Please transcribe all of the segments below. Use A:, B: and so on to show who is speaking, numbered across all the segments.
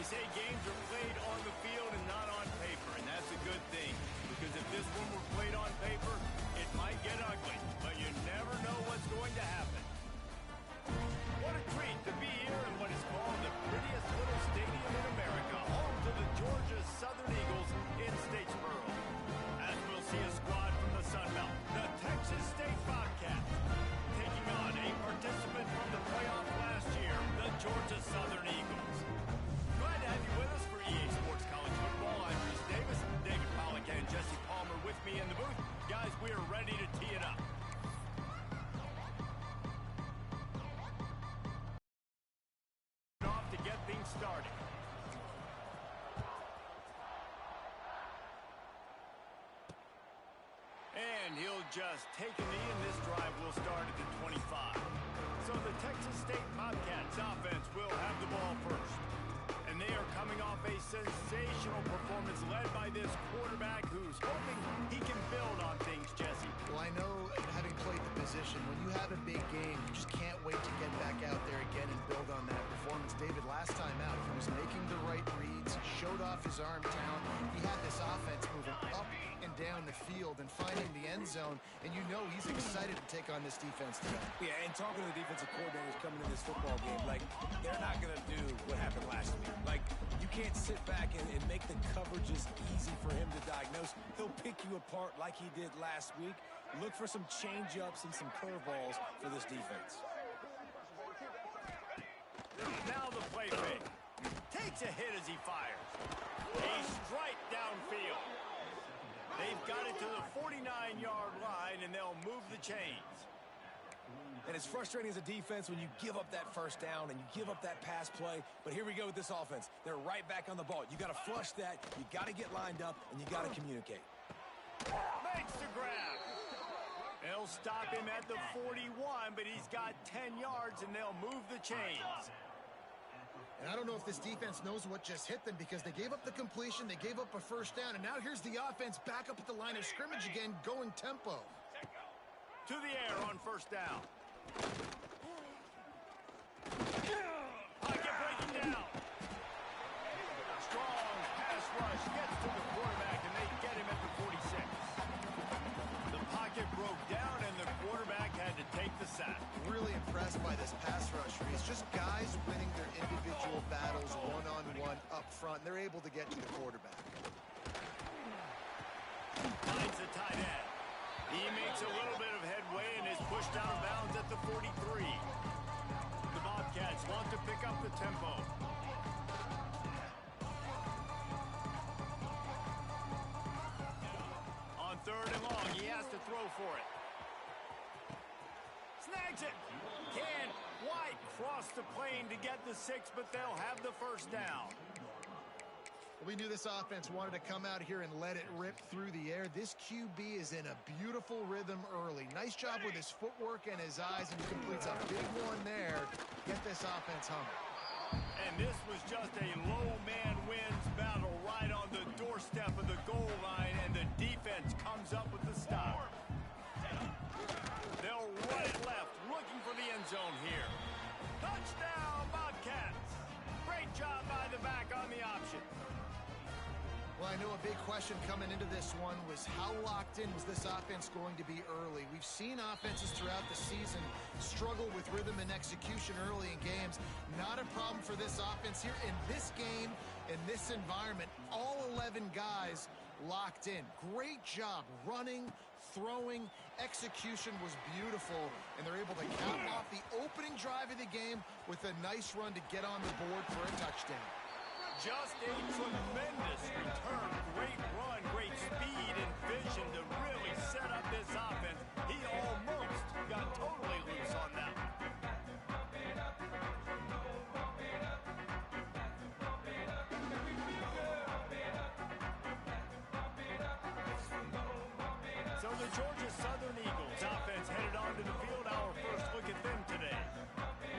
A: They say games are played on the field and not on paper, and that's a good thing. Because if this one were played on paper, it might get ugly, but you never know what's going to happen. What a treat to be here in what is called the prettiest little stadium in America, home to the Georgia Southern Eagles in Statesboro. As we'll see a squad from the Sun Belt, the Texas State Bobcats, taking on a participant from the playoff last year, the Georgia Southern Eagles. Glad to have you with us for EA Sports College Football. I'm Reese Davis, David Pollack and Jesse Palmer with me in the booth. Guys, we are ready to tee it up. Off to get things started. And he'll just take a knee, and this drive will start at the 25. So the Texas State Bobcats offense will have the ball first. And they are coming off a sensational performance led by this quarterback who's hoping he can build on things, Jesse.
B: Well, I know, having played the position, when you have a big game, you just can't wait to get back out there again and build on that performance. David, last time out, he was making the right reads, he showed off his arm talent, he had this offense moving up and down the field and finding the end zone, and you know he's excited to take on this defense today.
C: Yeah, and talking to the defensive coordinators coming in this football game, like, they're not going to do what happened last week. Like, you can't sit back and make the coverages easy for him to diagnose. He'll pick you apart like he did last week. Look for some change-ups and some curveballs for this defense.
A: Now the play fake. Takes a hit as he fires. A strike downfield. They've got it to the 49-yard line, and they'll move the chains.
C: And it's frustrating as a defense when you give up that first down and you give up that pass play. But here we go with this offense. They're right back on the ball. You got to flush that. You got to get lined up, and you got to communicate.
A: Makes the grab. They'll stop him at the 41, but he's got 10 yards, and they'll move the chains.
B: And I don't know if this defense knows what just hit them because they gave up the completion, they gave up a first down, and now here's the offense back up at the line of scrimmage again, going tempo.
A: To the air on first down. Pocket breaking down. Strong pass rush gets to the quarterback, and they get him at the 46. The pocket broke down, and the quarterback had to take the sack.
B: Really impressed by this pass rush, Reese. Just guys winning their individual battles one-on-one up front. They're able to get to the quarterback.
A: Finds the tight end. He makes a little bit of headway and is pushed out of bounds at the 43. The Bobcats want to pick up the tempo. On third and long, he has to throw for it. Snags it. Can White cross the plane to get the 6, but they'll have the first down.
B: We knew this offense wanted to come out here and let it rip through the air. This QB is in a beautiful rhythm early. Nice job with his footwork and his eyes, and he completes a big one there. Get this offense humming.
A: And this was just a low man wins battle right on the doorstep of the goal line, and the defense comes up with the stop. They'll run it left, looking for the end zone here. Touchdown, Bobcats. Great job by the back on the option.
B: Well, I know a big question coming into this one was how locked in was this offense going to be early? We've seen offenses throughout the season struggle with rhythm and execution early in games. Not a problem for this offense here. In this game, in this environment, all 11 guys locked in. Great job running, throwing, execution was beautiful, and they're able to cap off the opening drive of the game with a nice run to get on the board for a touchdown.
A: Just a tremendous return. Great run, great speed and vision to really set up this offense. He almost got totally loose on that one. So the Georgia Southern Eagles offense headed onto the field. Our first look at them today.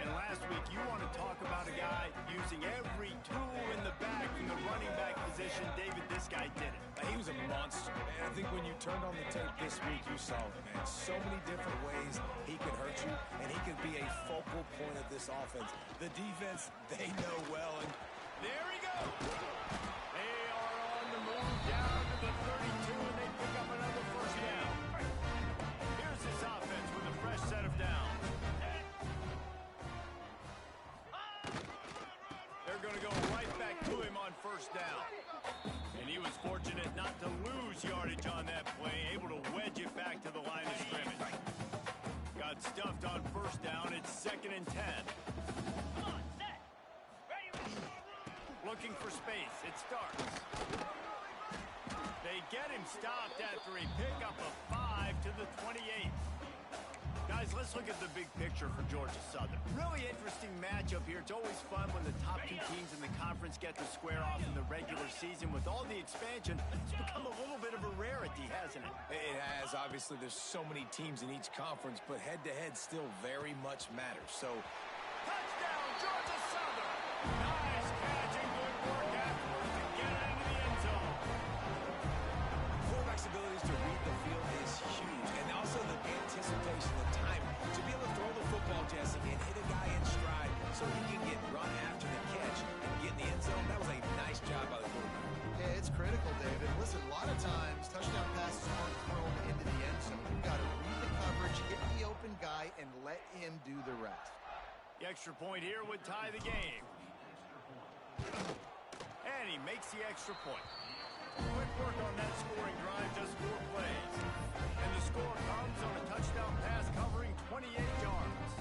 A: And last week, you want to talk about a guy using every tool in the bag from the running back position. David, this guy did it.
C: He was a monster. And I think when you turned on the tape this week, you saw it, man. So many different ways he can hurt you, and he can be a focal point of this offense. The defense, they know well, and
A: There he goes. They are on the move down to the 32, and they pick up another first down. Here's this offense with a fresh set of downs. They're going to go right back to him on first down. And he was fortunate not to lose yardage on that play, able to wedge it back to the line of scrimmage. Got stuffed on first down. It's 2nd and 10. Looking for space. It starts. They get him stopped after a pickup of 5 to the 28. Guys, let's look at the big picture for Georgia Southern. Really interesting matchup here. It's always fun when the top two teams in the conference get to square off in the regular season. With all the expansion, it's become a little bit of a rarity, hasn't it?
C: It has. Obviously, there's so many teams in each conference, but head-to-head still very much matters. So,
A: touchdown, Georgia Southern! Nice catch and good work afterwards to get it into the end zone.
C: Quarterback's abilities to read the field is huge, and also the anticipation, the time to be able to throw the football, Jesse, and hit a guy in stride so he can get run after the catch and get in the end zone. That was a nice job by the quarterback.
B: Yeah, it's critical, David. Listen, a lot of times touchdown passes aren't thrown into the end zone. You've got to read the coverage, hit the open guy, and let him do the rest.
A: The extra point here would tie the game. And he makes the extra point. Quick work on that scoring drive, just 4 plays. And the score comes on a touchdown pass covering 28 yards.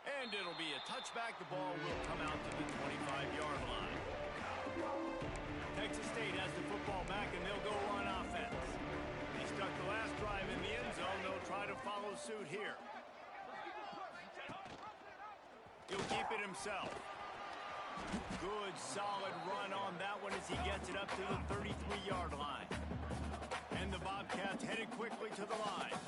A: And it'll be a touchback. The ball will come out to the 25-yard line. Texas State has the football back, and they'll go on offense. They stuck the last drive in the end zone. They'll try to follow suit here. He'll keep it himself. Good, solid run on that one as he gets it up to the 33-yard line. And the Bobcats headed quickly to the line.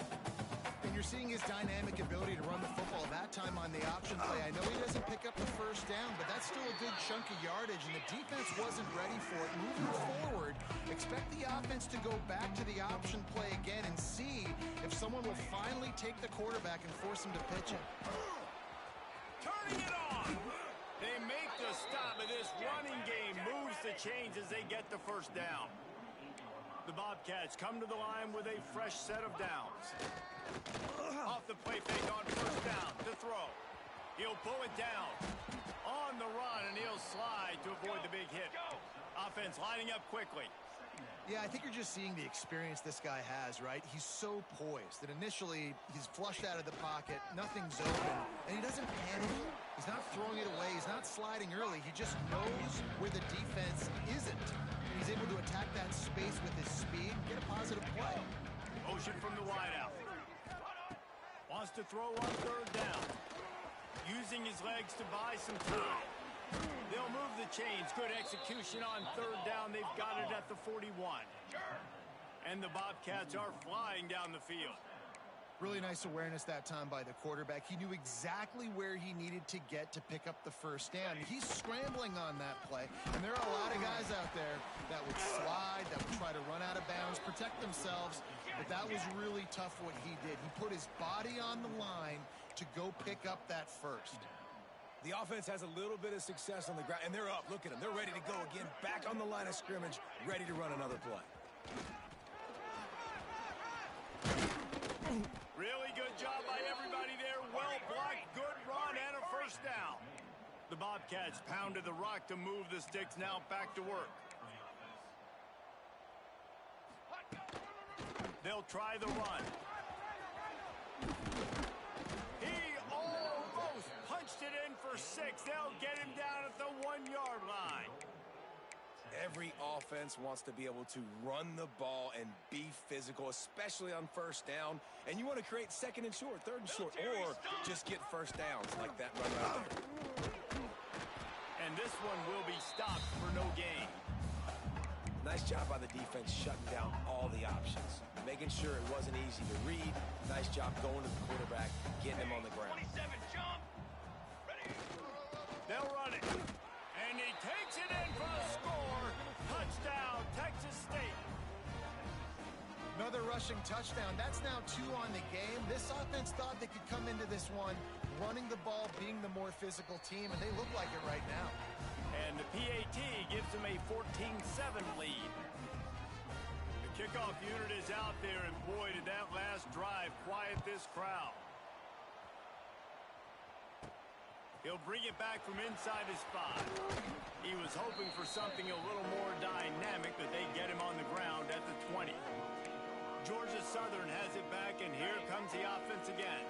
B: And you're seeing his dynamic ability to run the football that time on the option play. I know he doesn't pick up the first down, but that's still a good chunk of yardage, and the defense wasn't ready for it. Moving forward, expect the offense to go back to the option play again and see if someone will finally take the quarterback and force him to pitch it.
A: Turning it on. They make the stop of this running game. Moves the chains as they get the first down. The Bobcats come to the line with a fresh set of downs. Off the play fake on first down to throw. He'll pull it down. On the run, and he'll slide to avoid the big hit. Offense lining up quickly.
B: Yeah, I think you're just seeing the experience this guy has, right? He's so poised that initially he's flushed out of the pocket, nothing's open, and he doesn't panic. He's not throwing it away. He's not sliding early. He just knows where the defense isn't. And he's able to attack that space with his speed and get a positive play.
A: Motion from the wideout. Wants to throw on third down. Using his legs to buy some time. They'll move the chains. Good execution on third down. They've got it at the 41. And the Bobcats are flying down the field.
B: Really nice awareness that time by the quarterback. He knew exactly where he needed to get to pick up the first down. He's scrambling on that play. And there are a lot of guys out there that would slide, that would try to run out of bounds, protect themselves. But that was really tough what he did. He put his body on the line to go pick up that first.
C: The offense has a little bit of success on the ground, and they're up. Look at them. They're ready to go again, back on the line of scrimmage, ready to run another play.
A: Really good job by everybody there. Well blocked, good run, and a first down. The Bobcats pounded the rock to move the sticks. Now back to work. They'll try the run. He almost punched it in for 6. They'll get him down at the 1-yard line.
C: Every offense wants to be able to run the ball and be physical, especially on first down. And you want to create second and short, third and short, or just get first downs like that run right there.
A: And this one will be stopped for no gain.
C: Nice job by the defense shutting down all the options, making sure it wasn't easy to read. Nice job going to the quarterback, getting him on the ground.
A: 27, jump. Ready. They'll run it. And he takes it in for a score. Touchdown, Texas State.
B: Another Another rushing touchdown. That's now 2 on the game. This offense thought they could come into this one running the ball, being the more physical team, and they look like it right now.
A: And the PAT gives them a 14-7 lead. The kickoff unit is out there, and boy, did that last drive quiet this crowd. He'll bring it back from inside his 5. He was hoping for something a little more dynamic, but they get him on the ground at the 20. Georgia Southern has it back, and here comes the offense again.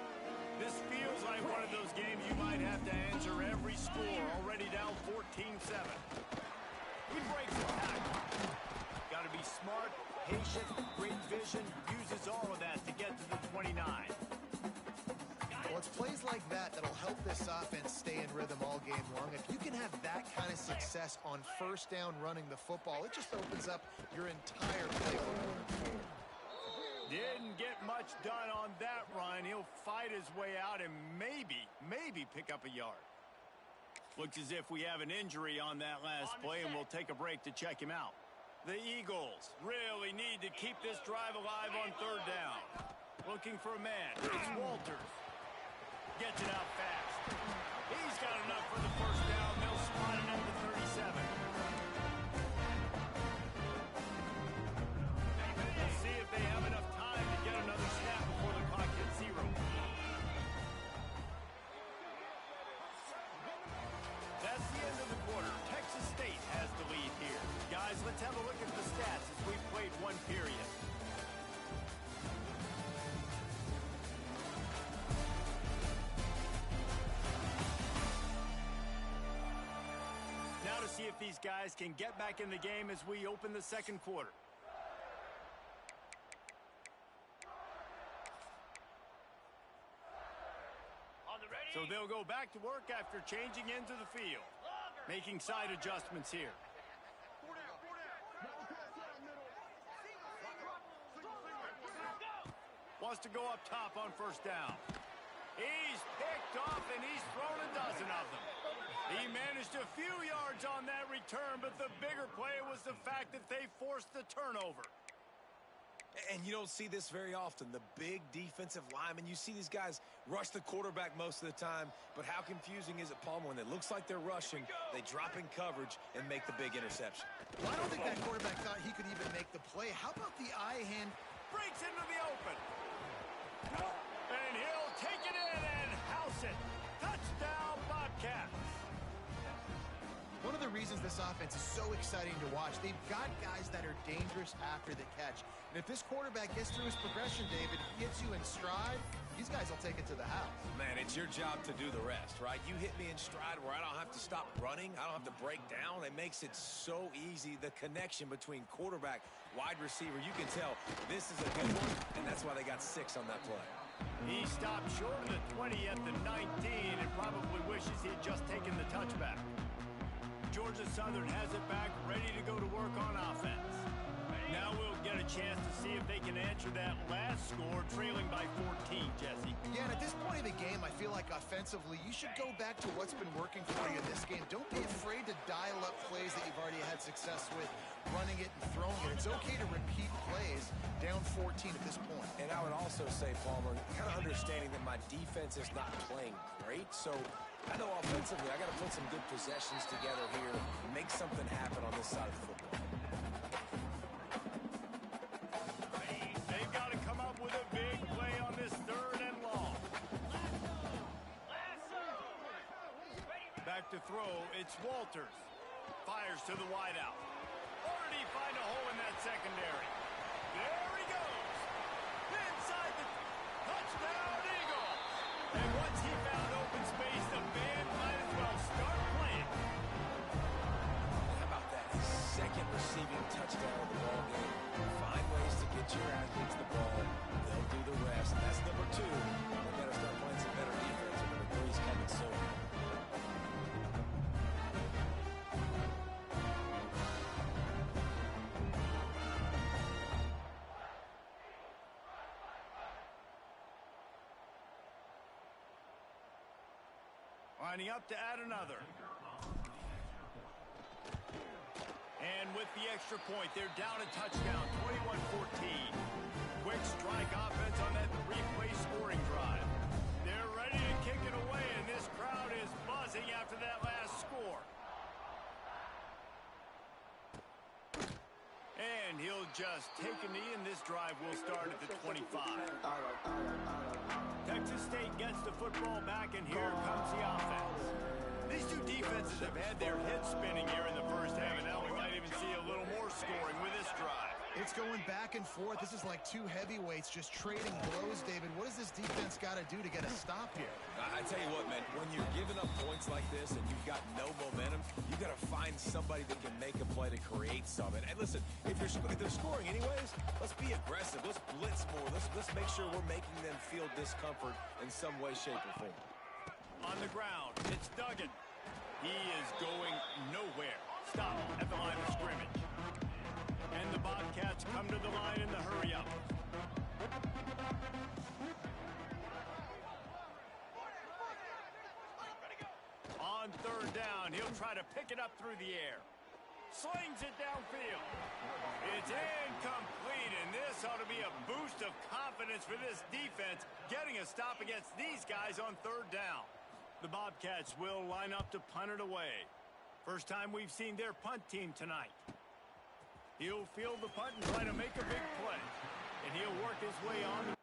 A: This feels like one of those games you might have to answer every score, already down 14-7. He breaks the tackle. Got to be smart, patient, great vision, uses all of that to get to the 29.
B: Well, it's plays like that that'll help this offense stay in rhythm all game long. If you can have that kind of success on first down running the football, it just opens up your entire playbook.
A: Didn't get much done on that run. He'll fight his way out and maybe pick up a yard. Looks as if we have an injury on that last play, and we'll take a break to check him out. The Eagles really need to keep this drive alive on third down. Looking for a man. It's Walters. Gets it out fast. He's got enough for the first down. They'll spot it at the 37. We'll see if they have enough time to get another snap before the clock hits 0. That's the end of the quarter. Texas State has the lead here. Guys, let's have a look at the stats as we've played one period. Now to see if these guys can get back in the game as we open the second quarter. So they'll go back to work after changing into the field. Making side adjustments here. Wants to go up top on first down. He's picked off and he's thrown a dozen of them. He managed a few yards on that return, but the bigger play was the fact that they forced the turnover.
C: And you don't see this very often. The big defensive linemen, you see these guys rush the quarterback most of the time, but how confusing is it, Palmer, when it looks like they're rushing, they drop in coverage and make the big interception?
B: Well, I don't think that quarterback thought he could even make the play. How about the eye hand?
A: Breaks into the open. And he'll take it in and house it. Touchdown, Bobcats.
B: One of the reasons this offense is so exciting to watch, they've got guys that are dangerous after the catch. And if this quarterback gets through his progression, David, gets you in stride, these guys will take it to the house.
C: Man, it's your job to do the rest, right? You hit me in stride where I don't have to stop running. I don't have to break down. It makes it so easy. The connection between quarterback, wide receiver, you can tell this is a good one, and that's why they got 6 on that play.
A: He stopped short of the 20 at the 19 and probably wishes he had just taken the touchback. Georgia Southern has it back, ready to go to work on offense. Now we'll get a chance to see if they can answer that last score, trailing by 14, Jesse.
B: Yeah, and at this point of the game, I feel like offensively, you should go back to what's been working for you in this game. Don't be afraid to dial up plays that you've already had success with, running it and throwing it. It's okay to repeat plays down 14 at this point.
C: And I would also say, Palmer, kind of understanding that my defense is not playing great, so I know offensively I got to put some good possessions together here, make something happen on this side of the football.
A: They've got to come up with a big play on this third and long. Back to throw, it's Walters. Fires to the wideout. Or did he find a hole in that secondary? There he goes. Inside the touchdown, Eagles. And once he found open space, the band might as well start playing.
C: How about that? Second receiving touchdown of the ball game. Find ways to get your athletes the ball. They'll do the rest. That's number 2. They better start playing some better defense. And number 3 is coming soon.
A: Lining up to add another. And with the extra point, they're down a touchdown, 21-14. quick strike offense on that three-play scoring drive. They're ready to kick it away, and this crowd is buzzing after that last score. And he'll just take a knee, and this drive will start at the 25. Texas State gets the football back, and here comes the offense. These two defenses have had their heads spinning here in the first half, and now we might even see a little more scoring with this drive.
B: It's going back and forth. This is like two heavyweights just trading blows, David. What does this defense got to do to get a stop here?
C: I tell you what, man, when you're giving up points like this and you've got no momentum, you got to find somebody that can make a play to create something. And listen, if they're scoring anyways, let's be aggressive. Let's blitz more. Let's make sure we're making them feel discomfort in some way, shape, or form.
A: On the ground, it's Duggan. He is going nowhere. Stop at the line of scrimmage. And the Bobcats come to the line in the hurry-up. On third down, he'll try to pick it up through the air. Slings it downfield. It's incomplete, and this ought to be a boost of confidence for this defense, getting a stop against these guys on third down. The Bobcats will line up to punt it away. First time we've seen their punt team tonight. He'll field the punt and try to make a big play. And he'll work his way on.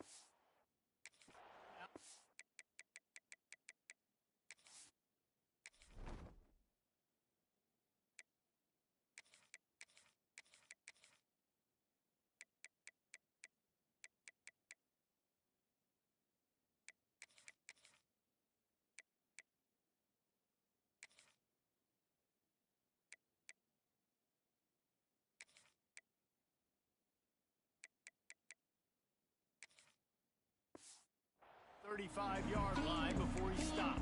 A: The 35-yard line before he stopped.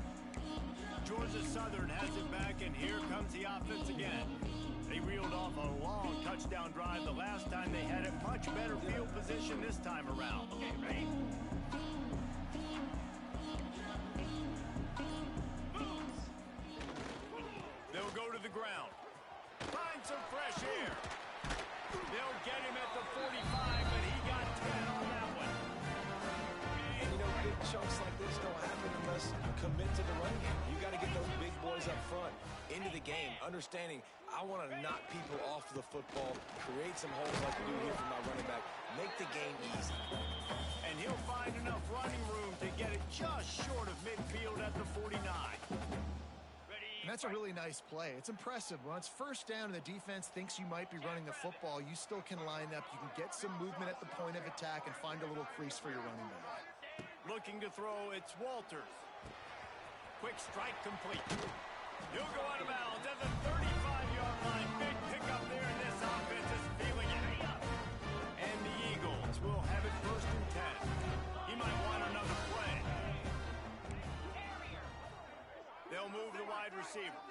A: Georgia Southern has it back, and here comes the offense again. They reeled off a long touchdown drive the last time. They had a much better field position this time around. Okay, ready? They'll go to the ground. Find some fresh air. They'll get him at the 45, but he got 10 on that one.
C: And, big chunks like this don't happen unless you commit to the run game. You got to get those big boys up front into the game, understanding I want to knock people off the football, create some holes like we do here for my running back, make the game easy.
A: And he'll find enough running room to get it just short of midfield at the 49.
B: And that's a really nice play. It's impressive. When it's first down and the defense thinks you might be running the football, you still can line up. You can get some movement at the point of attack and find a little crease for your running back.
A: Looking to throw, it's Walters. Quick strike complete. He'll go out of bounds at the 35-yard line. Big pickup there, and this offense is feeling it. And the Eagles will have it first and 10. He might want another play. They'll move the wide receiver.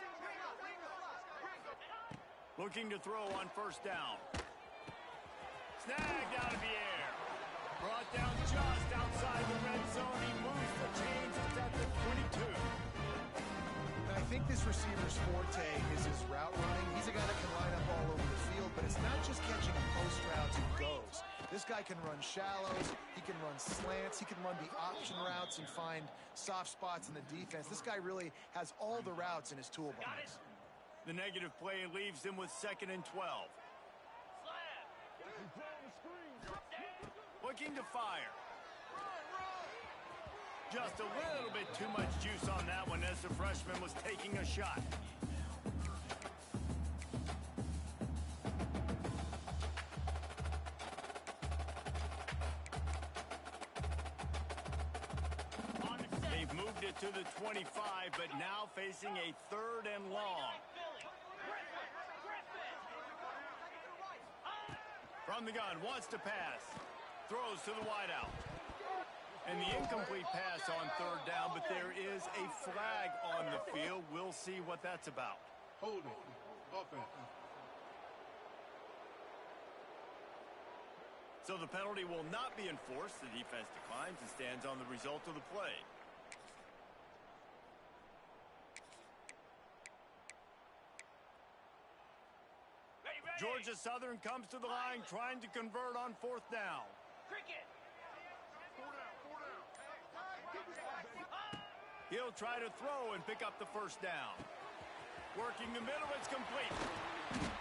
A: Looking to throw on first down. Snagged out of the air. Brought down just outside the red zone. He moves the chains. It's at the 22.
B: And I think this receiver's forte is his route running. He's a guy that can line up all over the field, but it's not just catching post routes and goes. This guy can run shallows. He can run slants. He can run the option routes and find soft spots in the defense. This guy really has all the routes in his toolbox.
A: The negative play leaves them with 2nd and 12. Looking to fire. Just a little bit too much juice on that one as the freshman was taking a shot. They've moved it to the 25, but now facing a 3rd and long. From the gun, wants to pass. Throws to the wideout. And the incomplete pass on 3rd down, but there is a flag on the field. We'll see what that's about.
D: Hold it. Offense.
A: So the penalty will not be enforced. The defense declines and stands on the result of the play. Georgia Southern comes to the line trying to convert on 4th down. Cricket. He'll try to throw and pick up the first down. Working the middle, it's complete.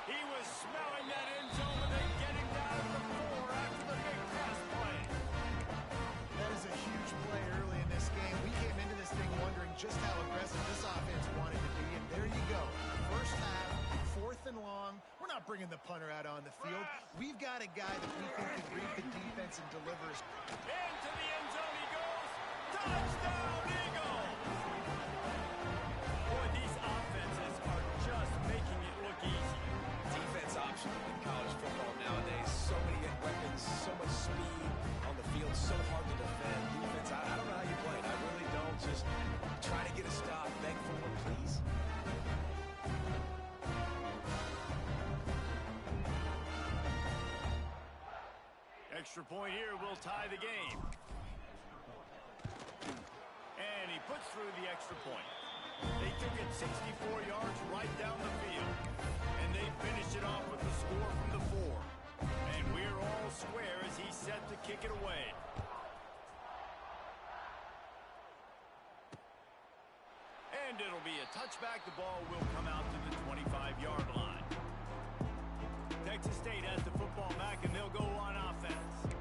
A: He was smelling that end zone and then getting down at the 4 after the big pass play.
B: That is a huge play early in this game. We came into this thing wondering just how aggressive this offense wanted to be, and there you go. First half, 4th and long. We're not bringing the punter out on the field. We've got a guy that we think can read the defense and delivers.
A: Into the end zone he goes. Touchdown, Eagles! Boy, these offenses are just making it look easy.
C: Defense option in college football nowadays. So many weapons, so much speed on the field, so hard to defend. Defense, I don't know how you play it. I really don't. Just try to get a stop, beg for one, please.
A: Extra point here will tie the game. And he puts through the extra point. They took it 64 yards right down the field. And they finished it off with the score from the 4. And we're all square as he's set to kick it away. And it'll be a touchback. The ball will come out to the 25-yard line. Texas State has the football back, and they'll go on offense.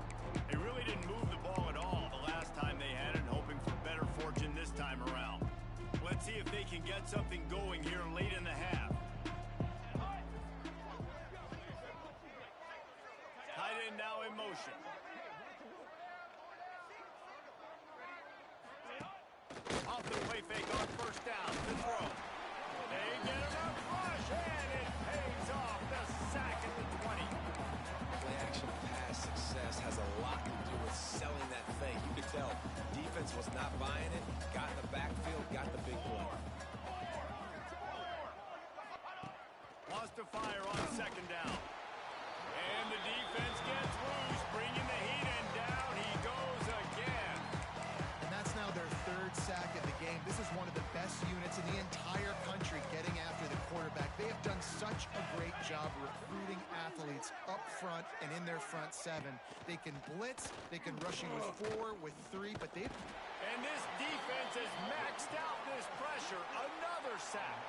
A: They really didn't move the ball at all the last time they had it, hoping for better fortune this time around. Let's see if they can get something going here late in the half. Tight end now in motion. Off the play fake on first down to throw. They get enough rush, and it pays off. The sack at the 20.
C: Play-action pass success has a lot to do with selling that fake. You could tell defense was not buying it, got in the backfield, got the big play.
A: Wants to fire on second down. And the defense gets loose, bringing the heat, and down he goes again.
B: And that's now their 3rd sack of the game. This is one of the best units in the entire country getting after the quarterback. They have done such a great job recruiting athletes up front and in their front 7. They can blitz, they can rush you with 4, with 3, but they've...
A: And this defense has maxed out this pressure. Another sack.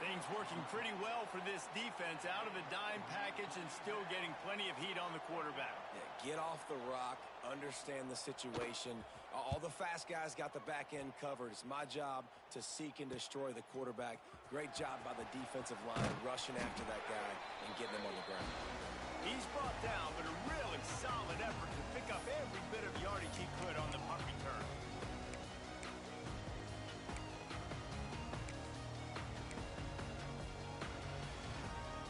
A: Things working pretty well for this defense, out of the dime package and still getting plenty of heat on the quarterback.
C: Yeah, get off the rock, understand the situation. All the fast guys got the back end covered. It's my job to seek and destroy the quarterback. Great job by the defensive line, rushing after that guy and getting him on the ground.
A: He's brought down, but a really solid effort to pick up every bit of yardage he could on the punt return.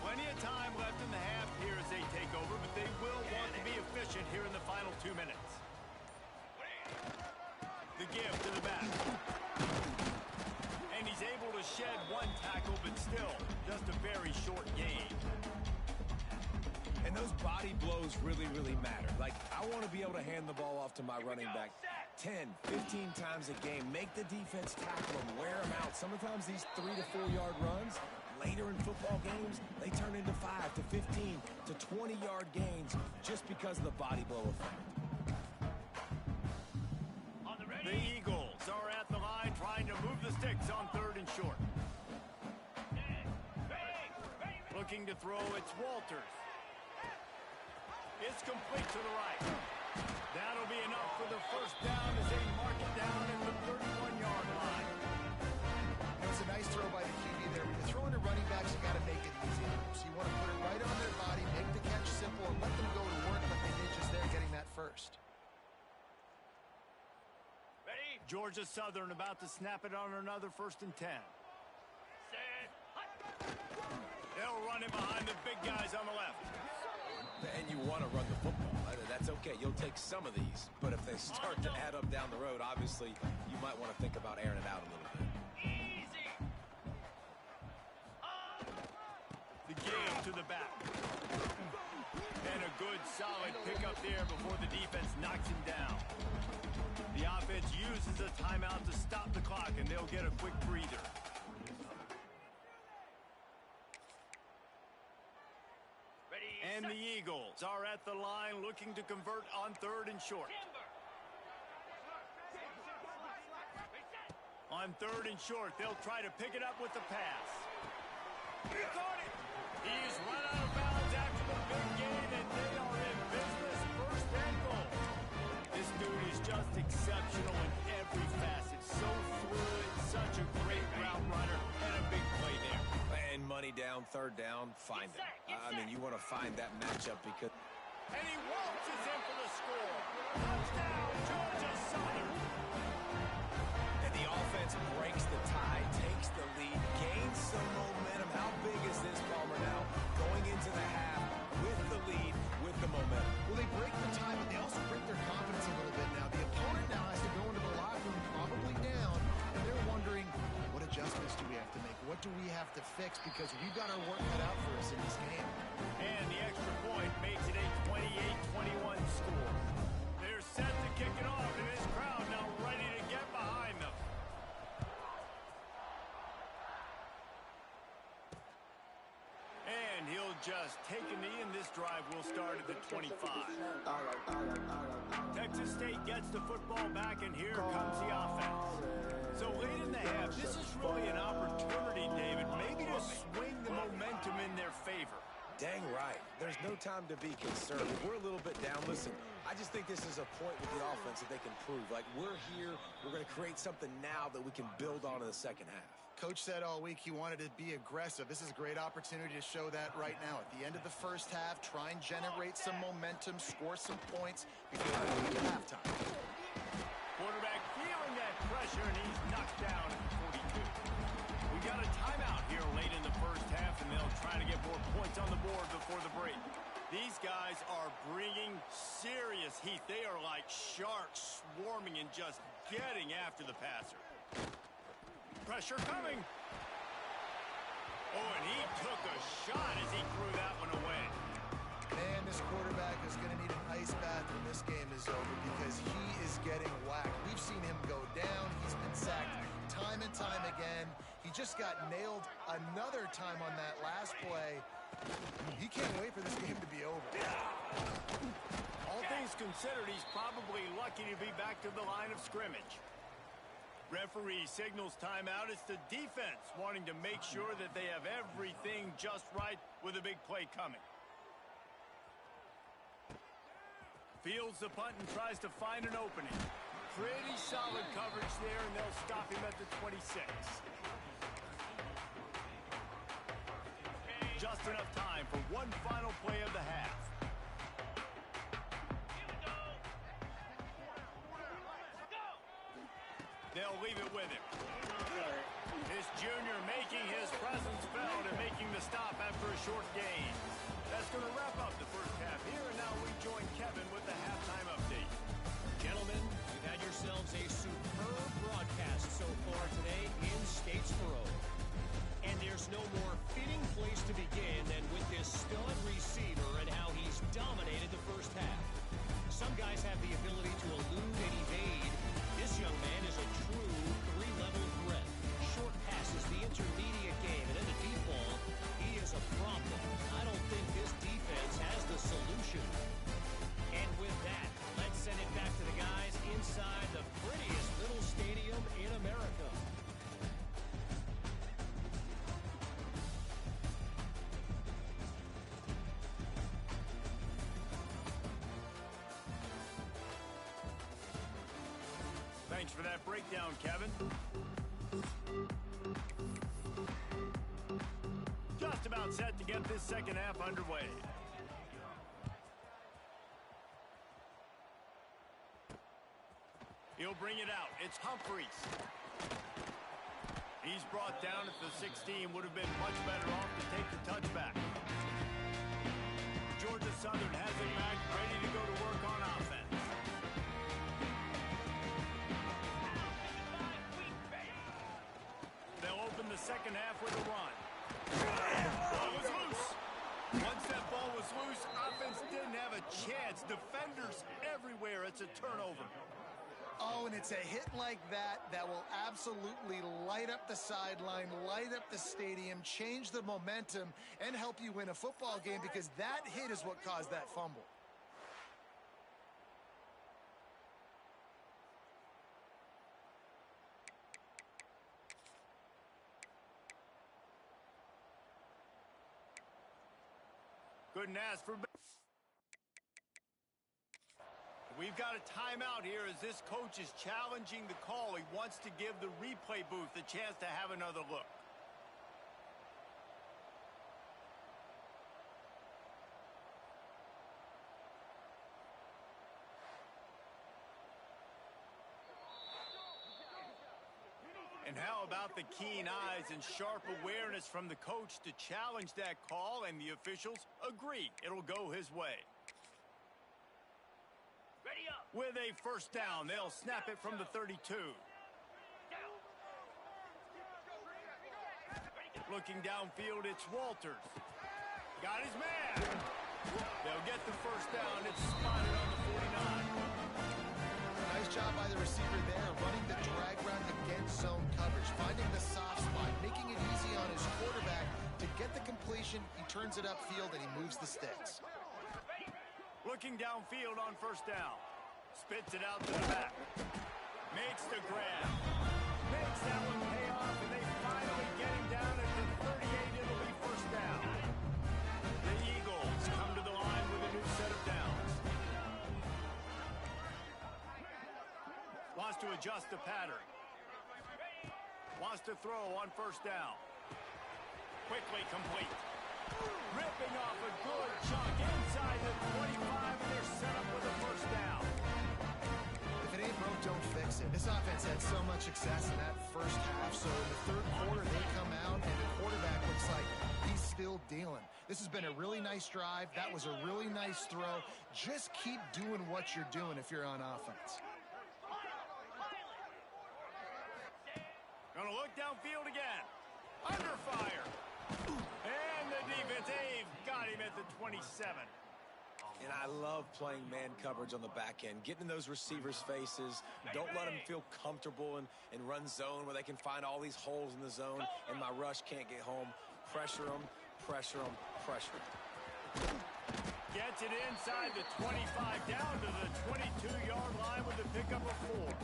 A: Plenty of time left in the half here as they take over, but they will want to be efficient here in the final 2 minutes. The give to the back. And he's able to shed 1 tackle, but still just a very short gain.
C: And those body blows really, really matter. Like, I want to be able to hand the ball off to my running back 10, 15 times a game. Make the defense tackle them, wear them out. Sometimes these 3 to 4 yard runs, later in football games, they turn into 5 to 15 to 20 yard gains just because of the body blow effect.
A: The Eagles are at the line trying to move the sticks on 3rd and short. Looking to throw, it's Walters. It's complete to the right. That'll be enough for the first down as they mark it down at the 31-yard line.
B: It was a nice throw by the QB there. When you're throwing to running backs, you got to make it easy. So you want to put it right on their body, make the catch simple, and let them go to work like they did just there getting that first.
A: Georgia Southern about to snap it on another 1st and 10. They'll run it behind the big guys on the left.
C: And you want to run the football. That's okay. You'll take some of these. But if they start to add up down the road, obviously, you might want to think about airing it out a little bit.
A: The give to the back. And a good, solid pickup there before the defense knocks him down. The offense uses a timeout to stop the clock, and they'll get a quick breather. And the Eagles are at the line looking to convert on 3rd and short. On 3rd and short, they'll try to pick it up with the pass. He caught it. He's run out of bounds after the big gain, and they are in business. First and goal. This dude is just exceptional in every facet. So fluid, such a great route runner, and a big play there.
C: And money down, 3rd down, find him. I mean, you want to find that matchup because...
A: And he waltzes in for the score. Touchdown, Georgia Southern.
C: And the offense breaks the tie, takes the lead, gains some momentum. How big is this, Palmer, now? Going into the half with the lead, with the momentum.
B: Well, they break the tie, but they also break their confidence a little bit now. The opponent now has to go into the locker room probably down, and they're wondering, what adjustments do we have to make? What do we have to fix? Because we've got our work cut out for us in this game.
A: And the extra point makes it a 28-21 score. They're set to kick it off, and this crowd now ready to get behind them. And he'll just take a knee, and this drive will start at the 25. Texas State gets the football back, and here comes the offense. So late in the half, this is really an opportunity, David, maybe to swing the momentum in their favor.
C: Dang right. There's no time to be concerned. We're a little bit down. Listen, I just think this is a point with the offense that they can prove. Like, we're here. We're going to create something now that we can build on in the second half.
B: Coach said all week he wanted to be aggressive. This is a great opportunity to show that right now. At the end of the first half, try and generate some momentum, score some points before we leave at halftime.
A: Quarterback feeling that pressure, and he's knocked down at the 42. We got a timeout here late in the first half, and they'll try to get more points on the board before the break. These guys are bringing serious heat. They are like sharks swarming and just getting after the passer. Pressure coming. Oh, and he took a shot as he threw that one away.
B: Man, this quarterback is going to need an ice bath when this game is over because he is getting whacked. We've seen him go down. He's been sacked time and time again. He just got nailed another time on that last play. He can't wait for this game to be over.
A: All things considered, he's probably lucky to be back to the line of scrimmage. Referee signals timeout. It's the defense wanting to make sure that they have everything just right with a big play coming. Fields the punt and tries to find an opening. Pretty solid coverage there, and they'll stop him at the 26. Just enough time for one final play of the half. They'll leave it with him. This junior making his presence felt and making the stop after a short gain. That's going to wrap up the first half here, and now we join Kevin with the halftime update.
E: Gentlemen, you've had yourselves a superb broadcast so far today in Statesboro. And there's no more fitting place to begin than with this stud receiver and how he's dominated the first half. Some guys have the ability to elude and evade. This young man is a true three-level threat. Short passes, the intermediate game, and in the deep ball, he is a problem. I don't think this defense has the solution. And with that, let's send it back to the guys inside the prettiest little stadium in America.
A: Thanks for that breakdown, Kevin. Just about set to get this second half underway. He'll bring it out. It's Humphreys. He's brought down at the 16. Would have been much better off to take the touchback. Georgia Southern has it back, ready to go to work on offense. They'll open the second half with a run. Ball was loose. Once that ball was loose, offense didn't have a chance. Defenders everywhere. It's a turnover.
B: Oh, and it's a hit like that that will absolutely light up the sideline, light up the stadium, change the momentum, and help you win a football game because that hit is what caused that fumble.
A: Couldn't ask for better. We've got a timeout here as this coach is challenging the call. He wants to give the replay booth a chance to have another look. And how about the keen eyes and sharp awareness from the coach to challenge that call, and the officials agree it'll go his way.
E: Ready up.
A: With a first down, they'll snap it from the 32. Looking downfield, it's Walters. Got his man. They'll get the first down. It's spotted on the 49.
B: Nice job by the receiver there, running the drag route against zone coverage, finding the soft spot, making it easy on his quarterback to get the completion. He turns it upfield and he moves the sticks.
A: Looking downfield on first down. Spits it out to the back. Makes the grab. Makes that one pay off, and they finally get him down at the 38. It'll be first down. The Eagles come to the line with a new set of downs. Wants to adjust the pattern. Wants to throw on first down. Quickly complete. Ripping off a good chunk inside the 25, and they're set up with a first down.
B: If it ain't broke, don't fix it. This offense had so much success in that first half, so in the third quarter they come out and the quarterback looks like he's still dealing. This has been a really nice drive. That was a really nice throw. Just keep doing what you're doing if you're on offense.
A: Gonna look downfield again. Under fire. And the defense, they've got him at the 27.
C: And I love playing man coverage on the back end, getting in those receivers' faces. Don't let them feel comfortable and run zone where they can find all these holes in the zone and my rush can't get home. Pressure them, pressure them, pressure them.
A: Gets it inside the 25, down to the 22-yard line with the pickup of 4.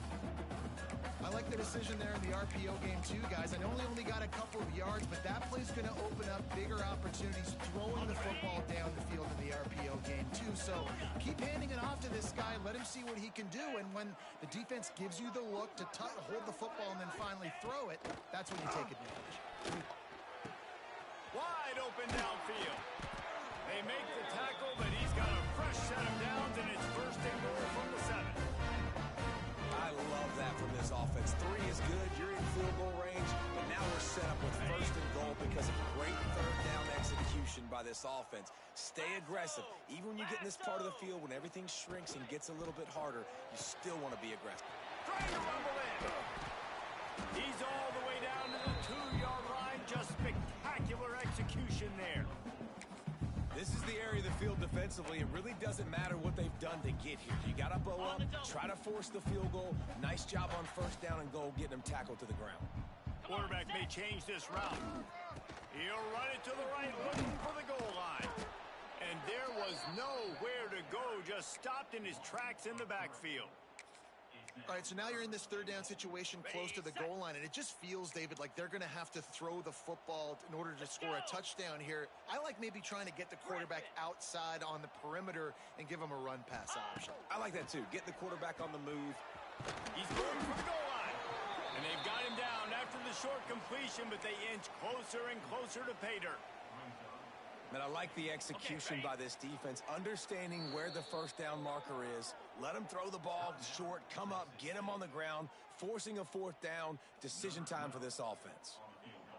B: I like the decision there in the RPO game too, guys. I know he only got a couple of yards, but that play's going to open up bigger opportunities throwing the football down the field in the RPO game too. So keep handing it off to this guy. Let him see what he can do. And when the defense gives you the look to hold the football and then finally throw it, that's when you take advantage.
A: Wide open downfield. They make the tackle, but he's got a fresh set of downs, and it's first and goal from the 7.
C: I love that from this offense. 3 is good. You're in field goal range, but now we're set up with first and goal because of great third down execution by this offense. Stay aggressive. Even when you get in this part of the field, when everything shrinks and gets a little bit harder, you still want to be aggressive.
A: Trying to rumble in. He's all the way down to the 2-yard line. Just spectacular execution there.
C: This is the area of the field defensively. It really doesn't matter what they've done to get here. You got to bow up, try to force the field goal. Nice job on first down and goal, getting them tackled to the ground.
A: Quarterback may change this route. He'll run it to the right, looking for the goal line. And there was nowhere to go, just stopped in his tracks in the backfield.
B: All right, so now you're in this third down situation close to the goal line, and it just feels, David, like they're going to have to throw the football in order to score a touchdown here. I like maybe trying to get the quarterback outside on the perimeter and give him a run-pass option.
C: I like that, too. Get the quarterback on the move.
A: He's going for the goal line. And they've got him down after the short completion, but they inch closer and closer to pay dirt.
C: And I like the execution by this defense, understanding where the first down marker is. Let them throw the ball short, come up, get him on the ground, forcing a fourth down. Decision time for this offense.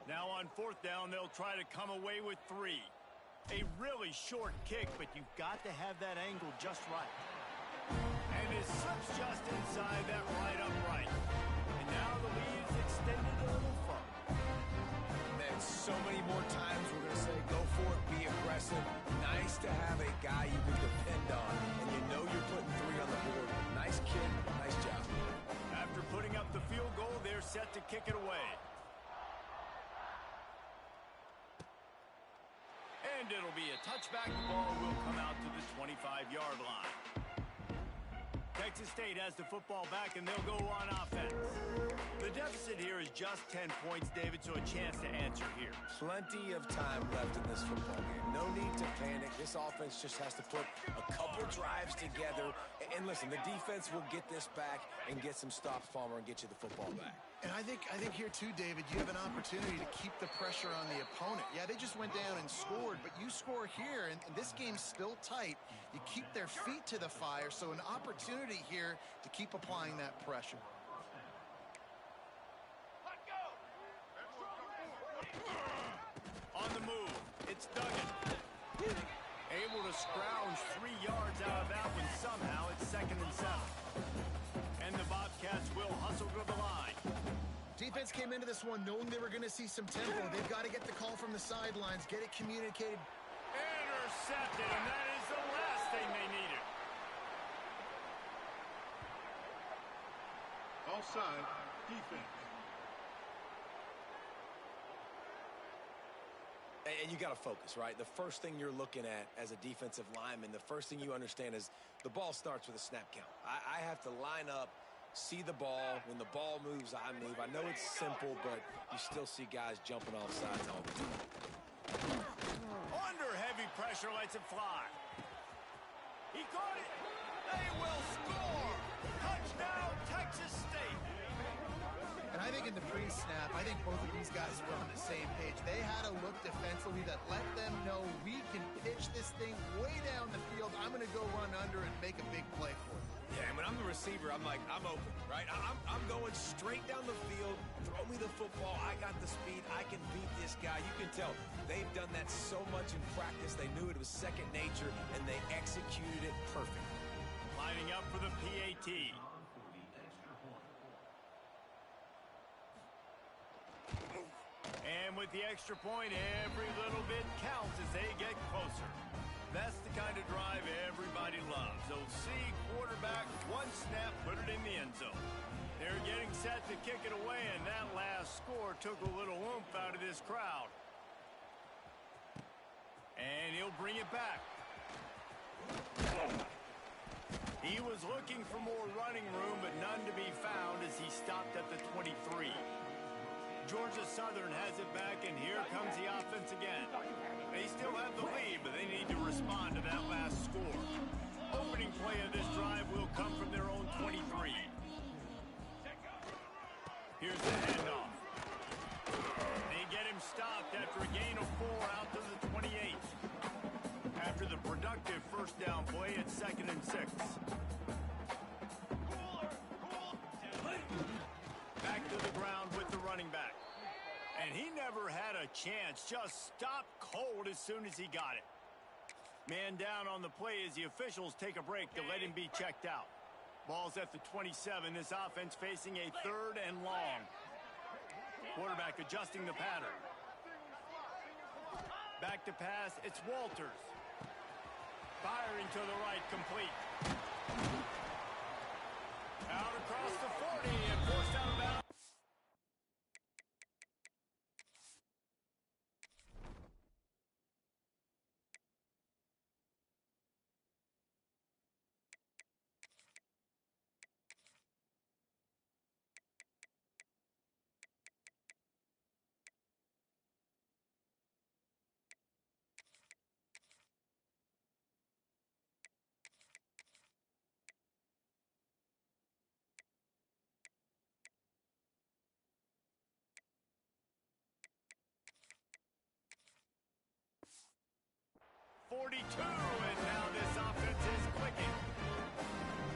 A: Now on fourth down, they'll try to come away with 3. A really short kick, but you've got to have that angle just right. And it slips just inside that right upright. And now the lead is extended a little further.
C: Man, so many more times we're going to say, go for it, be aggressive. Nice to have a guy you can depend on, and you know you're putting 3 on the board. Nice kick, nice job.
A: After putting up the field goal, they're set to kick it away. And it'll be a touchback. The ball will come out to the 25-yard line. Texas State has the football back, and they'll go on offense. The deficit here is just 10 points, David, so a chance to answer here.
C: Plenty of time left in this football game. No need to panic. This offense just has to put a couple drives together. And listen, the defense will get this back and get some stops, Palmer, and get you the football back.
B: And I think here too, David, you have an opportunity to keep the pressure on the opponent. Yeah, they just went down and scored, but you score here, and this game's still tight. You keep their feet to the fire, so an opportunity here to keep applying that pressure.
A: On the move, it's Duggan. Able to scrounge 3 yards out of that one somehow. It's 2nd and 7. And the Bobcats will hustle to the line.
B: Defense came into this one knowing they were going to see some tempo. They've got to get the call from the sidelines, get it communicated.
A: Intercepted, and that is the last thing they needed.
D: Offside, defense.
C: And you got to focus, right? The first thing you're looking at as a defensive lineman, the first thing you understand is the ball starts with a snap count. I have to line up, see the ball. When the ball moves, I move. I know it's simple, but you still see guys jumping off sides all the time.
A: Under heavy pressure, lets it fly. He caught it. They will score. Touchdown, Texas State.
B: And I think in the pre-snap, I think both of these guys were on the same page. They had a look defensively that let them know we can pitch this thing way down the field. I'm going to go run under and make a big play for it.
C: Yeah, and when I'm the receiver, I'm like, I'm open, right? I'm going straight down the field. Throw me the football. I got the speed. I can beat this guy. You can tell they've done that so much in practice. They knew it was second nature, and they executed it perfectly.
A: Lining up for the PAT. And with the extra point, every little bit counts as they get closer. That's the kind of drive everybody loves. OC quarterback, one snap, put it in the end zone. They're getting set to kick it away, and that last score took a little oomph out of this crowd. And he'll bring it back. He was looking for more running room, but none to be found as he stopped at the 23. Georgia Southern has it back, and here comes the offense again. They still have the lead, but they need to respond to that last score. Opening play of this drive will come from their own 23. Here's the handoff. They get him stopped after a gain of 4 out to the 28. After the productive first down play, it's 2nd and 6. Back to the ground with the running back. And he never had a chance, just stopped cold as soon as he got it. Man down on the play as the officials take a break to let him be checked out. Ball's at the 27, this offense facing a 3rd and long. Quarterback adjusting the pattern. Back to pass, it's Walters. Firing to the right, complete. Out across the 40 and forced out of bounds. .42, and now this offense is clicking.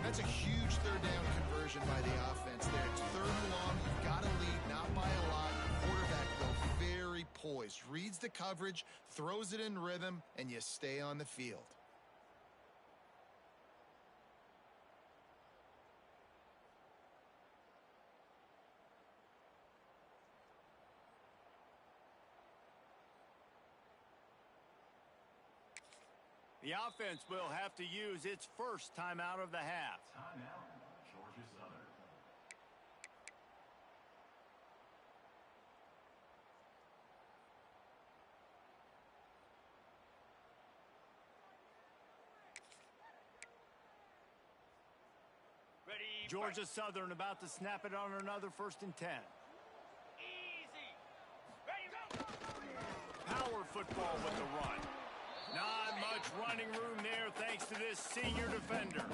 B: That's a huge 3rd down conversion by the offense there. It's 3rd and long. You've got to lead, not by a lot. The quarterback, though, very poised. Reads the coverage, throws it in rhythm, and you stay on the field.
A: The offense will have to use its first timeout of the half.
F: Timeout, Georgia Southern.
A: Georgia Southern about to snap it on another 1st and 10. Power football with the run. Not much running room there thanks to this senior defender.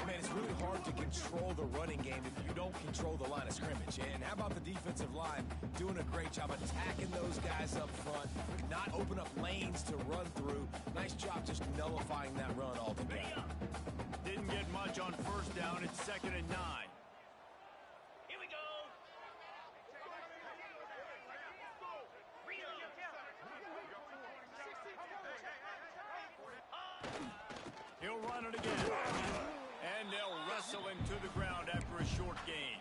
C: Man, it's really hard to control the running game if you don't control the line of scrimmage. And how about the defensive line doing a great job attacking those guys up front, not open up lanes to run through. Nice job just nullifying that run altogether.
A: Didn't get much on 1st down. It's 2nd and 9.
E: Here we go.
A: He'll run it again. And they'll wrestle him to the ground after a short gain.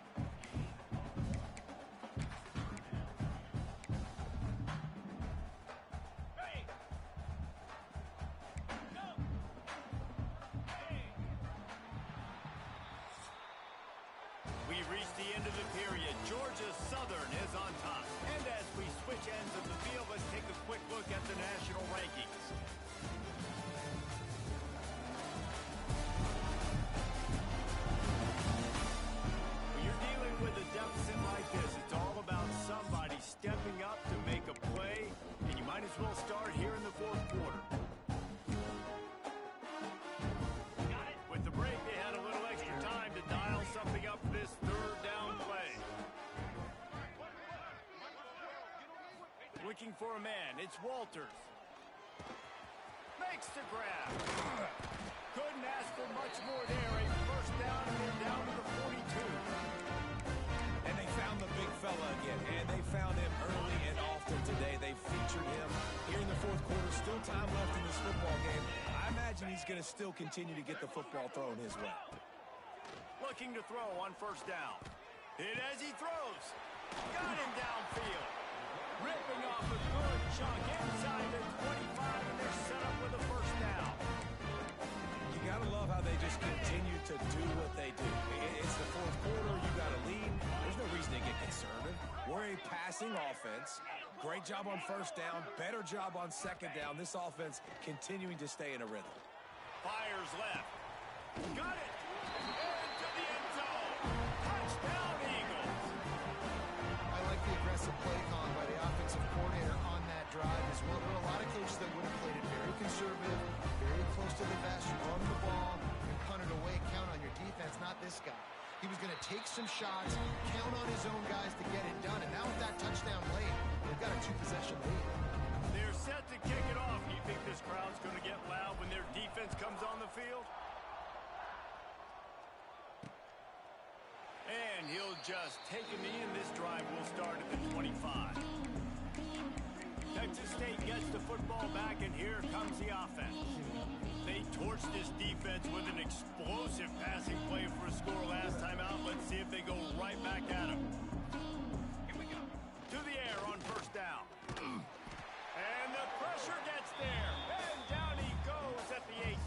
A: We reached the end of the period. Georgia Southern is on top. And as we switch ends of the field, let's take a quick look at the national rankings. When you're dealing with a deficit like this, it's all about somebody stepping up to make a play, and you might as well start here in the 4th quarter. With the break, they had a little extra time to dial something up for this 3rd down play. Looking for a man, it's Walters. Makes the grab. Couldn't ask for much more there. A 1st down, and they're down to the 42.
C: And they found the big fella again, and they found him early and often today. They featured him here in the 4th quarter. Still time left in this football game. I imagine he's going to still continue to get the football thrown his way.
A: Looking to throw on 1st down. Hit as he throws. Got him downfield. Ripping off a good chunk inside the 25, and they're set up with a 1st down.
C: You got to love how they just continue to do what they do. It's the 4th quarter. You got to lead. There's no reason to get conservative. We're a passing offense. Great job on 1st down. Better job on 2nd down. This offense continuing to stay in a rhythm.
A: Fires left. Got it. Into the end zone. Touchdown, Eagles.
B: I like the aggressive play call by the offensive coordinator on that drive as well. There are a lot of coaches that would have played it very conservative, very close to the vest. You run the ball, you punt it away, count on your defense, not this guy. He was going to take some shots, count on his own guys to get it done, and now with that touchdown late, they've got a 2-possession lead.
A: They're set to kick it off. Do you think this crowd's going to get loud when their defense comes on the field? And he'll just take a knee, and this drive will start at the 25. Texas State gets the football back, and here comes the offense. They torched this defense with an explosive passing play for a score last time out. Let's see if they go right back at him. Here we go. To the air on 1st down. And the pressure gets there. And down he goes at the 18.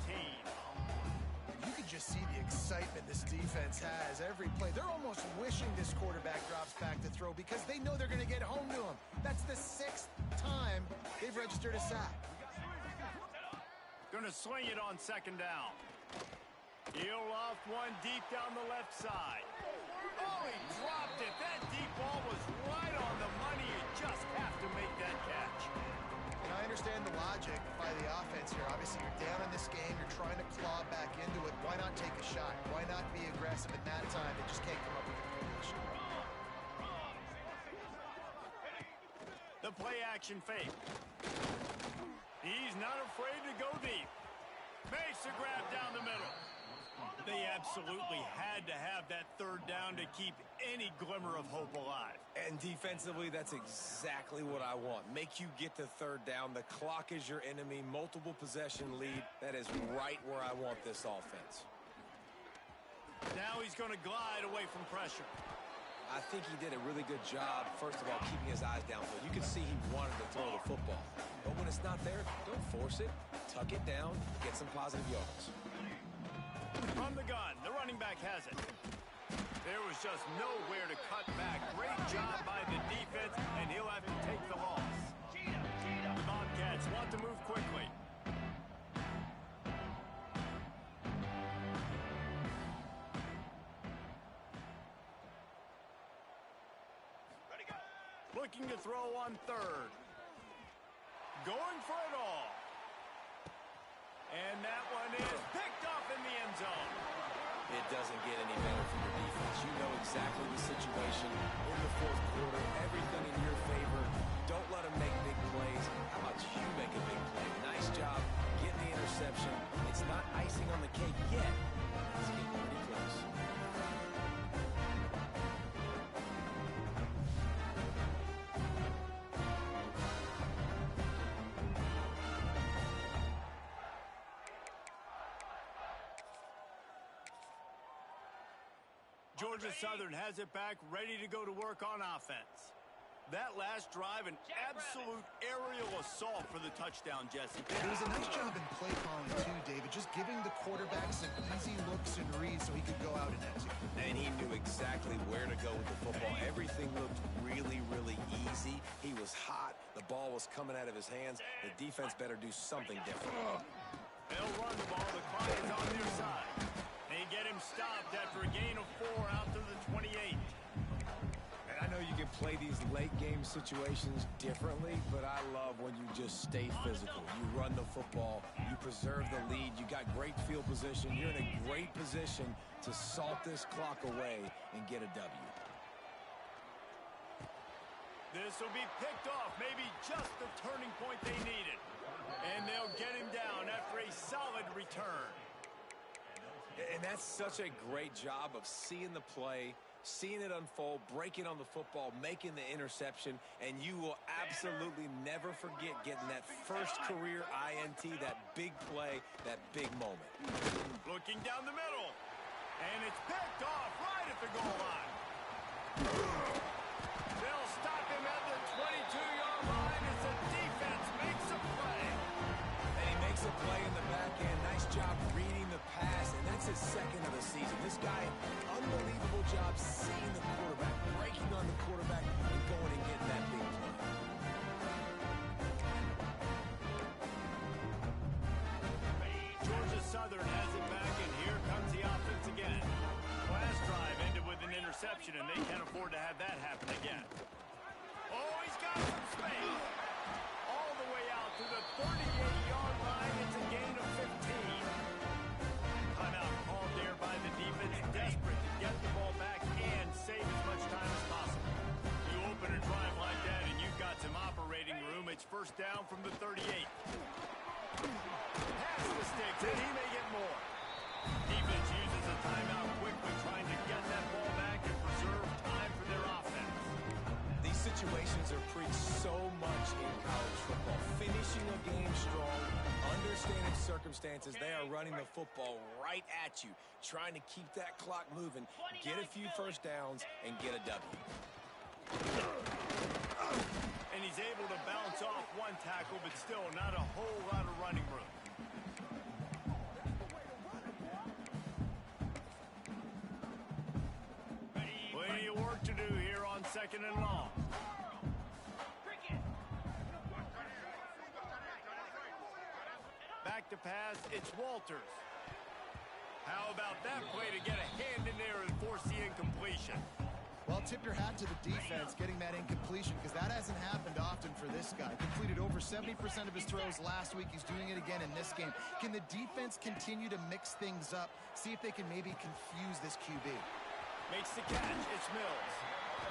B: You can just see the excitement this defense has every play. They're almost wishing this quarterback drops back to throw because they know they're going to get home to him. That's the 6th time they've registered a sack.
A: Going to swing it on 2nd down. He'll off one deep down the left side. Oh, he dropped it. That deep ball was right on the money. You just have to make that catch.
B: And I understand the logic by the offense here. Obviously, you're down in this game. You're trying to claw back into it. Why not take a shot? Why not be aggressive at that time? They just can't come up with a completion.
A: The play action fake. He's not afraid to go deep. Makes a grab down the middle. They absolutely had to have that 3rd down to keep any glimmer of hope alive.
C: And defensively, that's exactly what I want. Make you get to 3rd down. The clock is your enemy. Multiple possession lead. That is right where I want this offense.
A: Now he's going to glide away from pressure.
C: I think he did a really good job, first of all, keeping his eyes downfield. You could see he wanted to throw the football. But when it's not there, don't force it. Tuck it down. Get some positive yards.
A: From the gun, the running back has it. There was just nowhere to cut back. Great job by the defense, and he'll have to take the loss. The Bobcats want to move quickly. looking to throw on third. Going for it all. And that one is picked off in the end zone.
C: It doesn't get any better for your defense. You know exactly the situation in the fourth quarter. Everything in your favor. Don't let them make big plays. How about you make a big play? Nice job getting the interception. It's not icing on the cake yet. It's getting pretty close.
A: Georgia Southern has it back, ready to go to work on offense. That last drive, an absolute aerial assault for the touchdown, Jesse.
B: It was a nice job in play calling, too, David. Just giving the quarterback some easy looks and reads so he could go out and execute.
C: And he knew exactly where to go with the football. Everything looked really, really easy. He was hot. The ball was coming out of his hands. The defense better do something different.
A: They'll run the ball. The clock is on their side. They get him stopped after a gain of 4 out to the 28.
C: And I know you can play these late game situations differently, but I love when you just stay physical. You run the football, you preserve the lead, you got great field position, you're in a great position to salt this clock away and get a W.
A: This will be picked off, maybe just the turning point they needed. And they'll get him down after a solid return.
C: And that's such a great job of seeing the play, seeing it unfold, breaking on the football, making the interception, and you will absolutely never forget getting that first career INT, that big play, that big moment.
A: Looking down the middle, and it's picked off right at the goal line. They'll stop him at the 22-yard line as the defense makes a play.
C: And he makes a play in the back end. Nice job reading the pass, and that's his second of the season. This guy, unbelievable job seeing the quarterback, breaking on the quarterback, and going and getting that big play.
A: Georgia Southern has it back, and here comes the offense again. Last drive ended with an interception, and they can't afford to have that happen again. Oh, he's got some space. All the way out to the 38-yard line. It's a gain of 15. Timeout called there by the defense, desperate to get the ball back and save as much time as possible. You open a drive like that, and you've got some operating room. It's first down from the 38. Pass the sticks, and he may get more. Defense uses a timeout quickly, trying to get that ball back and preserve time for their offense.
C: These situations are preached so much in college football. Finishing a game strong, understanding circumstances. They are running the football right at you, trying to keep that clock moving, get a few first downs, and get a W.
A: And he's able to bounce off one tackle, but still not a whole lot of running room. Plenty of work to do here on second and long. Back to pass, it's Walters. How about that play to get a hand in there and force the incompletion?
B: Well, tip your hat to the defense getting that incompletion because that hasn't happened often for this guy. Completed over 70% of his throws last week. He's doing it again in this game. Can the defense continue to mix things up? See if they can maybe confuse this QB.
A: Makes the catch. It's Mills.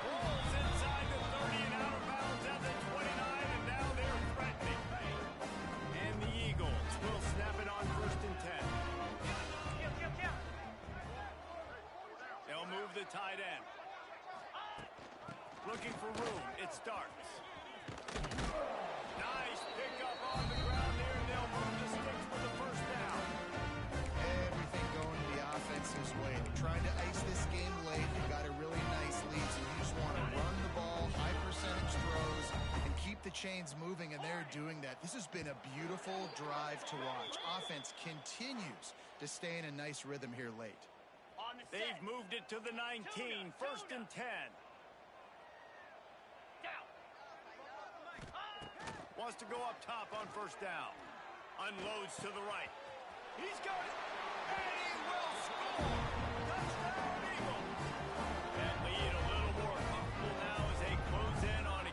A: Rolls inside the 30 and out of bounds at the 29, and now they're threatening. And the Eagles will snap it on first and 10. They'll move the tight end. Looking for room. It starts. Nice pickup on the ground there, and they'll move the sticks for the first down.
B: Everything going the offense's way. They're trying to ice this game late. They've got a really nice lead, so you just want to run the ball, high percentage throws, and keep the chains moving, and they're doing that. This has been a beautiful drive to watch. Offense continues to stay in a nice rhythm here late.
A: They've moved it to the 19, first and 10. Wants to go up top on first down. Unloads to the right. He's got it. And he will score. Touchdown, Eagles. That lead a little more comfortable now as they close in on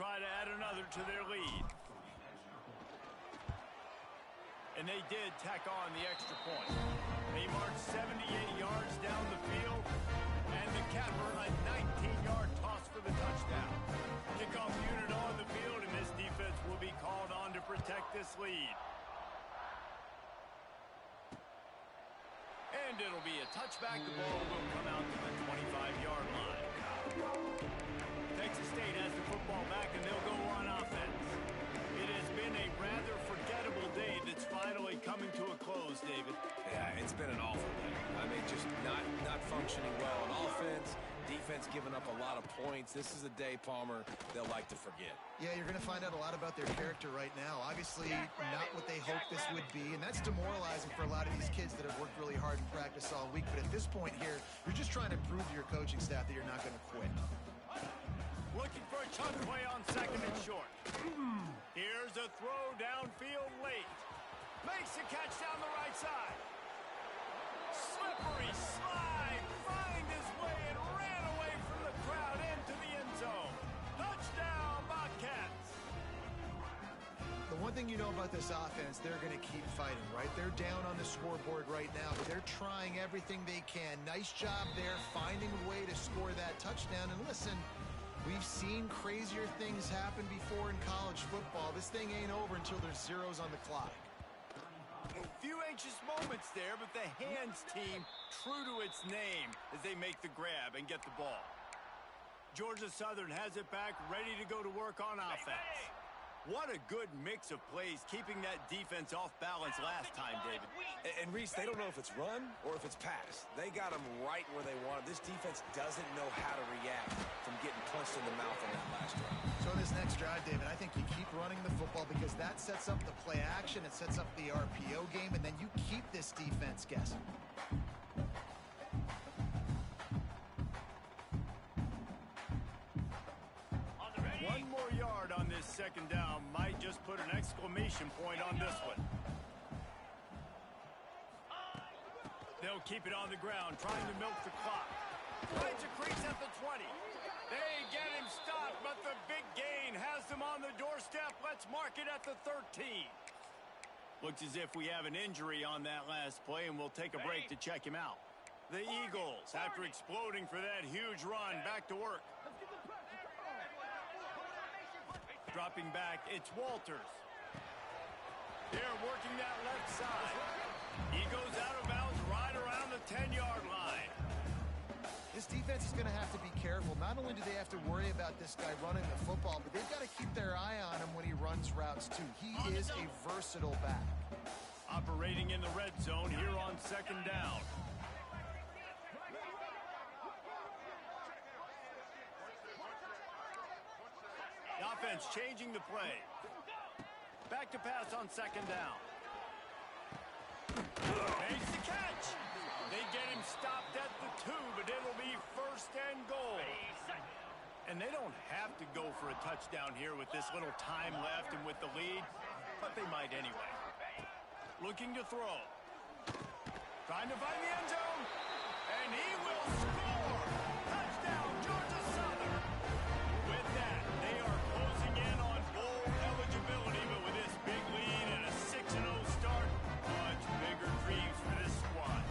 A: try to add another to their lead. And they did tack on the extra point. They marched 78 yards down the field, and the capper a 19-yard toss for the touchdown. Kickoff unit on the field, and this defense will be called on to protect this lead. And it'll be a touchback. The ball will come out to the 25-yard line. Texas State has the football back, and they'll go on offense. It has been a rather forgettable day that's finally coming to a close, David.
C: Yeah, it's been an awful day. I mean, just not functioning well on offense. Defense giving up a lot of points. This is a day, Palmer, they'll like to forget.
B: Yeah, you're going to find out a lot about their character right now. Obviously, not what they hoped this would be, and that's demoralizing for a lot of these kids that have worked really hard in practice all week. But at this point here, you're just trying to prove to your coaching staff that you're not going to quit.
A: Looking for a chunk play on second and short. Here's a throw downfield late. Makes a catch down the right side. Slippery slide. Find his way and ran away from the crowd into the end zone. Touchdown, Bobcats.
B: The one thing you know about this offense, they're going to keep fighting, right? They're down on the scoreboard right now, but they're trying everything they can. Nice job there, finding a way to score that touchdown. And listen, we've seen crazier things happen before in college football. This thing ain't over until there's zeros on the clock.
A: A few anxious moments there, but the hands team true to its name as they make the grab and get the ball. Georgia Southern has it back, ready to go to work on offense. What a good mix of plays, keeping that defense off balance last time, David.
C: And Reese, they don't know if it's run or if it's pass. They got them right where they want it. This defense doesn't know how to react from getting punched in the mouth on that last drive.
B: So in this next drive, David, I think you keep running the football because that sets up the play action, it sets up the RPO game, and then you keep this defense guessing.
A: One more yard on this second down might just put an exclamation point on this one. They'll keep it on the ground, trying to milk the clock. Finds a crease at the 20. They get him stopped, but the big gain has them on the doorstep. Let's mark it at the 13. Looks as if we have an injury on that last play, and we'll take a break to check him out. The Eagles, after exploding for that huge run, back to work. Dropping back, it's Walters. They're working that left side. He goes out of bounds right around the 10-yard line.
B: This defense is going to have to be careful. Not only do they have to worry about this guy running the football, but they've got to keep their eye on him when he runs routes, too. He is a versatile back.
A: Operating in the red zone here on second down. The offense changing the play. Back to pass on second down. Makes the catch. They get him stopped at the 2, but it'll be first and goal. And they don't have to go for a touchdown here with this little time left and with the lead, but they might anyway. Looking to throw. Trying to find the end zone, and he will score. Touchdown, Georgia Southern. With that, they are closing in on bowl eligibility, but with this big lead and a 6-0 start, much bigger dreams for this squad.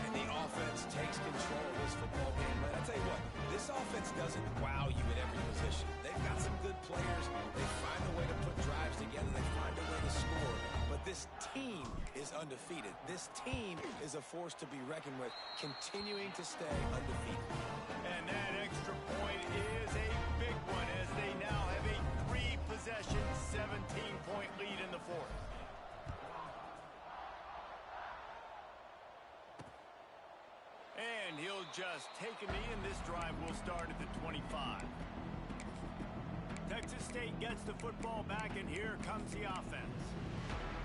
C: And the offense takes control of this football game. But I tell you what, this offense doesn't wow you at every position. They've got some good players. They find a way to put drives together. They find a way to score. But this team is undefeated. This team is a force to be reckoned with, continuing to stay undefeated.
A: And that extra point is a big one as they now have a 3-possession, 17-point lead in the fourth. And he'll just take a knee, and this drive will start at the 25. Texas State gets the football back, and here comes the offense.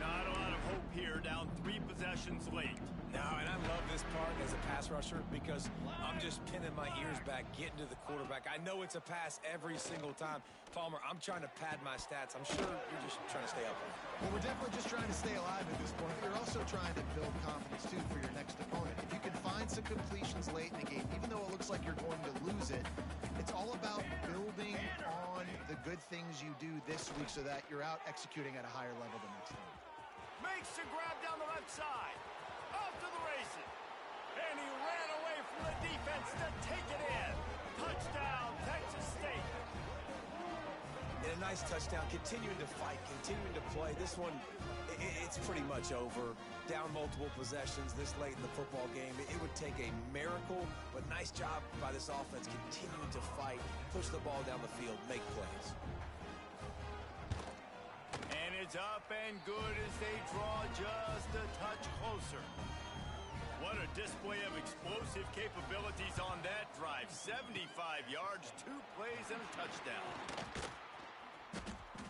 A: Not a lot of hope here down 3 possessions late.
C: No, and I love this part as a pass rusher because I'm just pinning my ears back, getting to the quarterback. I know it's a pass every single time. Palmer, I'm trying to pad my stats. I'm sure you're just trying to stay up.
B: Well, we're definitely just trying to stay alive at this point. You're also trying to build confidence, too, for your next opponent. If you can find some completions late in the game, even though it looks like you're going to lose it, it's all about building on the good things you do this week so that you're out executing at a higher level the next time.
A: Makes the grab down the left side. Off to the races. And he ran away from the defense to take it in. Touchdown, Texas State.
C: And a nice touchdown, continuing to fight, continuing to play. This one, it's pretty much over. Down multiple possessions this late in the football game. It would take a miracle, but nice job by this offense continuing to fight, push the ball down the field, make plays.
A: And it's up and good as they draw just a touch closer. What a display of explosive capabilities on that drive. 75 yards, 2 plays, and a touchdown.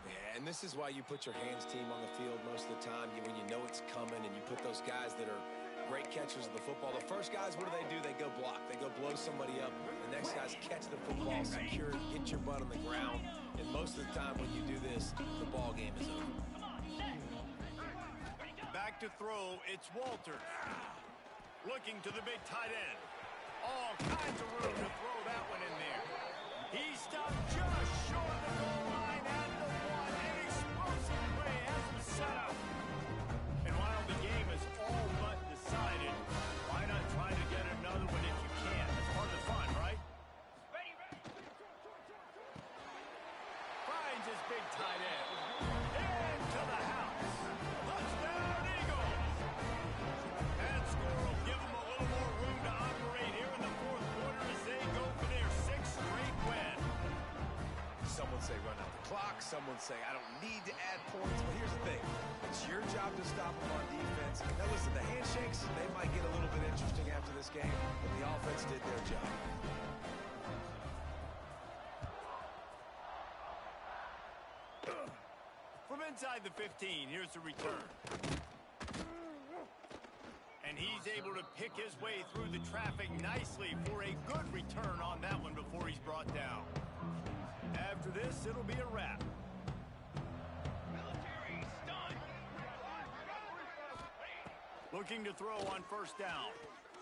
C: Yeah, and this is why you put your hands team on the field most of the time when you know it's coming, and you put those guys that are great catchers of the football. The first guys, what do? They go block. They go blow somebody up. The next guys catch the football, secure it, get your butt on the ground. And most of the time when you do this, the ball game is over.
A: Back to throw, it's Walters. Looking to the big tight end. All kinds of room to throw that one in there. He stopped just short of the goal line at the 1. An explosive play has him set up. And while the game is all but decided, why not try to get another one if you can? It's part of the fun, right? Finds his big tight end. Into the house. Touchdown, Eagles. That score will give them a little more room to operate here in the fourth quarter as they go for their 6th straight win.
C: Some would say run out the clock. Some would say I don't need to add points. But here's the thing. It's your job to stop them on defense. Now listen, the handshakes, they might get a little bit interesting after this game, but the offense did their job.
A: From inside the 15, here's the return. And he's able to pick his way through the traffic nicely for a good return on that one before he's brought down. After this, it'll be a wrap. Looking to throw on first down.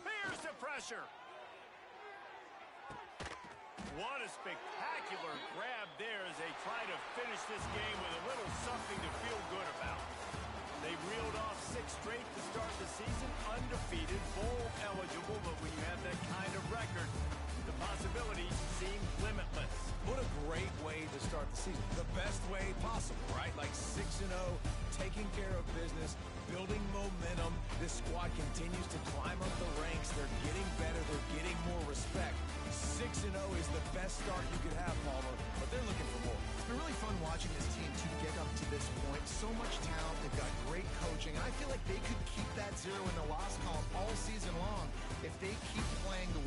A: Here's the pressure. What a spectacular grab there as they try to finish this game with a little something to feel good about. They reeled off 6 straight to start the season, undefeated, bowl eligible, but when you have that kind of record, the possibilities seem limitless.
C: What a great way to start the season. The best way possible, right? Like 6-0, taking care of business, building momentum. This squad continues to climb up the ranks. They're getting better. They're getting more respect. 6-0 is the best start you could have, Palmer, but they're looking for more.
B: It's been really fun watching this team to get up to this point. So much talent. They've got great coaching. I feel like they could keep that 0 in the loss column all season long if they keep playing the way